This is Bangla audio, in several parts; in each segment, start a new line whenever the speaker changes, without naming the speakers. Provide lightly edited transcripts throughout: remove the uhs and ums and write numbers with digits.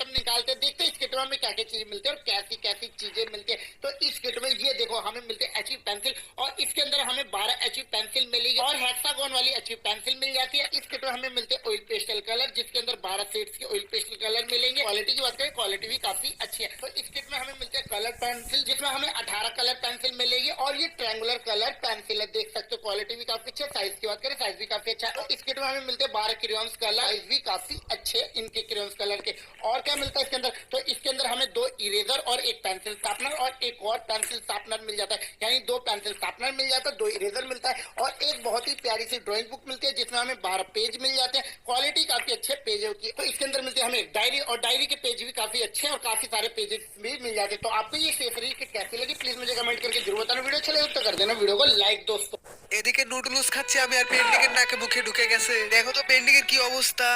सिस्टम निकालते हैं, देखते हैं इस किट में हमें क्या क्या चीजें मिलती है और कैसी कैसी चीजें मिलती है। तो इस किट में ये देखो हमें मिलती है एचवी पेंसिल, और इसके अंदर हमें 12 एचवी पेंसिल मिलेगी और हेक्सागोन वाली एचवी पेंसिल मिल जाती है। इस किट में हमें मिलते हैं ऑयल पेस्टल कलर, जिसके अंदर 12 शेड्स के ऑयल पेस्टल कलर मिलेंगे। क्वालिटी की बात करें, क्वालिटी भी काफी अच्छी है। तो इस किट में हमें मिलते हैं कलर पेंसिल, जिसमें हमें 18 कलर पेंसिल मिलेगी और ये ट्रायंगुलर कलर पेंसिल है, देख सकते हो क्वालिटी भी काफी अच्छी है। साइज की बात करें, साइज भी काफी अच्छा है। तो इस किट में हमें मिलते हैं 12 क्रेयॉन्स कलर, साइज भी काफी अच्छे इनके क्रेयॉन्स कलर के। और क्या मिलता है इसके अंदर, तो इसके अंदर हमें 2 इरेजर और एक पेंसिल शार्पनर और एक और पेंसिल शार्पनर मिल जाता है, यानी 2 पेंसिल शार्पनर मिल जाता है, 2 इरेजर मिलता है और एक बहुत ही प्यारी सी ड्राइंग बुक मिलती है, जिसमें हमें 12 पेज मिल जाते हैं। क्वालिटी काफी अच्छे पेजों की। तो इसके अंदर मिलती है हमें डायरी, और डायरी के पेज भी काफी अच्छे हैं और काफी सारे पेजेस भी मिल जाते हैं। तो आपको ये एक्सेसरीज कैसी लगी प्लीज मुझे कमेंट करके जरूर बताना। वीडियो अच्छा लगे तो कर देना वीडियो को लाइक दोस्तों।
এদিকে নুডলস খাচ্ছি আমি আর পেন্ডিং এর নাকে মুখে ঢুকে গেছে। দেখো তো পেন্ডিং এর কি অবস্থা।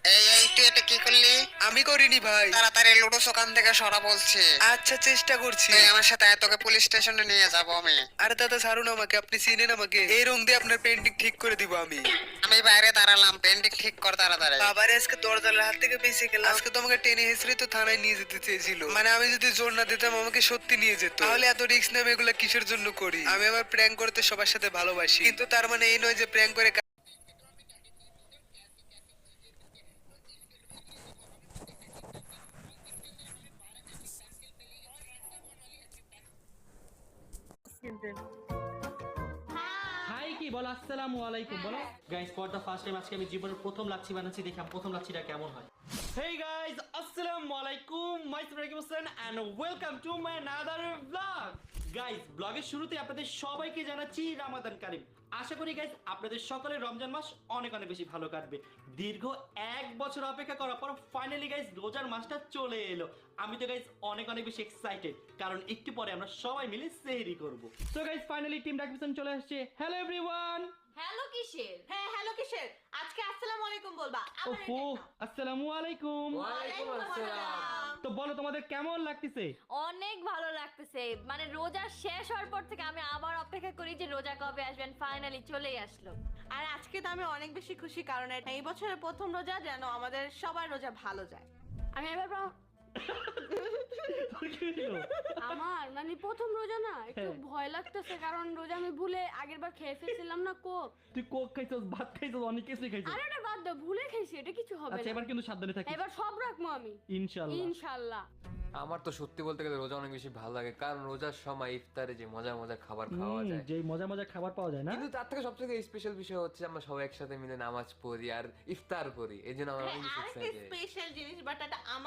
এই তুই এটা কি করলি?
আমি করিনি ভাই।
তাড়াতাড়ি লুডো দোকান থেকে সরা বলছি।
আচ্ছা চেষ্টা করছি।
তুই আমার সাথে আয়, তোকে পুলিশ স্টেশনে নিয়ে যাবো আমি।
আরে দাদা ছাড়ুন আমাকে, আপনি চিনেন আমাকে। এই রং দিয়ে আপনার পেন্ডিং ঠিক করে দিব আমি।
আমি বাইরে দাঁড়ালাম, পেন্ডিং ঠিক কর তাড়াতাড়ি।
বাবারে আজকে দরজার হাত থেকে বেঁচে গেলাম। আজকে তো আমাকে টেনে হেসড়ে তো থানায় নিয়ে যেতে চেয়েছিল। মানে আমি যদি জোর না দিতাম আমাকে সত্যি নিয়ে যেত। তাহলে এত রিস্ক নেবে এগুলা কিসের জন্য করি? আমি আমার প্র্যাঙ্ক করতে সবার সাথে ভালোবাসি, কিন্তু তার মানে এই নয় যে প্র্যাঙ্ক করে
হাই কি বল, আসসালামু আলাইকুম বলো। Guys for the first time আজকে আমি জীবনের প্রথম লাচ্ছি বানাচ্ছি, দেখি আমার প্রথম লাচ্ছিটা কেমন হয়। হেই গাইস, আসসালামু আলাইকুম, myself Rakib Hossain and welcome to my another blog. Guys ব্লগের শুরুতে আপনাদের সবাইকে জানাচ্ছি রমাদান কারিম। আশা করি গাইস আপনাদের সকলের রমজান মাস অনেক অনেক বেশি ভালো কাটবে। দীর্ঘ 1 বছর অপেক্ষা করার পর ফাইনালি গাইস রোজার মাসটা চলে এলো। আমি তো গাইস অনেক অনেক বেশি এক্সাইটেড, কারণ একটু পরে আমরা সবাই মিলে সেহরি করব। সো গাইস ফাইনালি টিম রাকিবসন চলে আসছে। Hello everyone.
হ্যালো কিসের? হ্যাঁ হ্যালো কিসের? আজকে আসসালামু আলাইকুম বলবা। আবার
ওহো, আসসালামু আলাইকুম।
ওয়ালাইকুম আসসালাম।
তো বলো তোমাদের কেমন লাগতেছে?
অনেক ভালো লাগতেছে। মানে রোজা শেষ হওয়ার পর থেকে আমি আবার অপেক্ষা করি যে রোজা কবে আসবেন, ফাইনালি চলেই আসলো।
আর আজকে তো আমি অনেক বেশি খুশি, কারণ এই বছরের প্রথম রোজা, যেন আমাদের সবার রোজা ভালো যায়।
আমি এবার আমার মানে প্রথম রোজা না, একটু
হ্যাঁ।
ভয় লাগতেছে, কারণ রোজা আমি ভুলে আগের বার খেয়ে ফেলছিলাম না কোক।
তুই কোক খাইছস, ভাত খাইছস, অনেক কিছুই খাইছস।
আরে ওটা বাদ দাও, ভুলে খাইছি, এটা কিছু হবে
আচ্ছা
না।
এবার কিন্তু সাবধানে থাকিস
এবার সব রাখবো আমি
ইনশাআল্লাহ।
ইনশাআল্লাহ।
আমার তো সত্যি বলতে গেলে রোজা অনেক বেশি ভালো লাগে, কারণ রোজার সময় ইফতারে যে মজা মজা খাবার খাওয়া যায়,
যে মজা মজা খাবার পাওয়া যায় না।
কিন্তু তার থেকে সবথেকে স্পেশাল বিষয় হচ্ছে আমরা সবাই একসাথে মিলে নামাজ পড়ি আর ইফতার করি, এই জন্য আমার অনেক বেশি
আরেকটা
excited।
স্পেশাল জিনিস, বাট এটা আমার